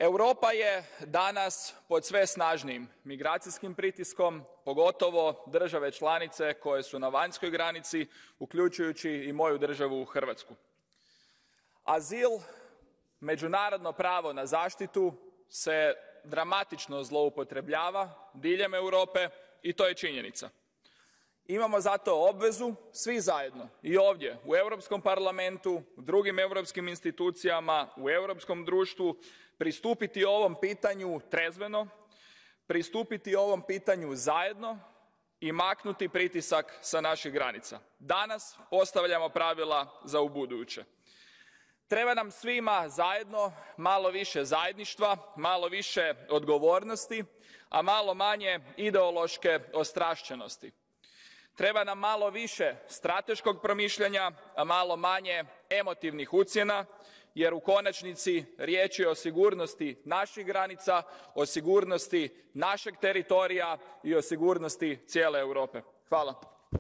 Europa je danas pod sve snažnijim migracijskim pritiskom, pogotovo države članice koje su na vanjskoj granici, uključujući i moju državu Hrvatsku. Azil, međunarodno pravo na zaštitu, se dramatično zloupotrebljava diljem Europe i to je činjenica. Imamo zato obvezu, svi zajedno, i ovdje u Europskom parlamentu, u drugim europskim institucijama, u europskom društvu, pristupiti ovom pitanju trezveno, pristupiti ovom pitanju zajedno i maknuti pritisak sa naših granica. Danas postavljamo pravila za ubuduće. Treba nam svima zajedno malo više zajedništva, malo više odgovornosti, a malo manje ideološke ostrašćenosti. Treba nam malo više strateškog promišljanja, a malo manje emotivnih ucjena, jer u konačnici riječ je o sigurnosti naših granica, o sigurnosti našeg teritorija i o sigurnosti cijele Europe. Hvala.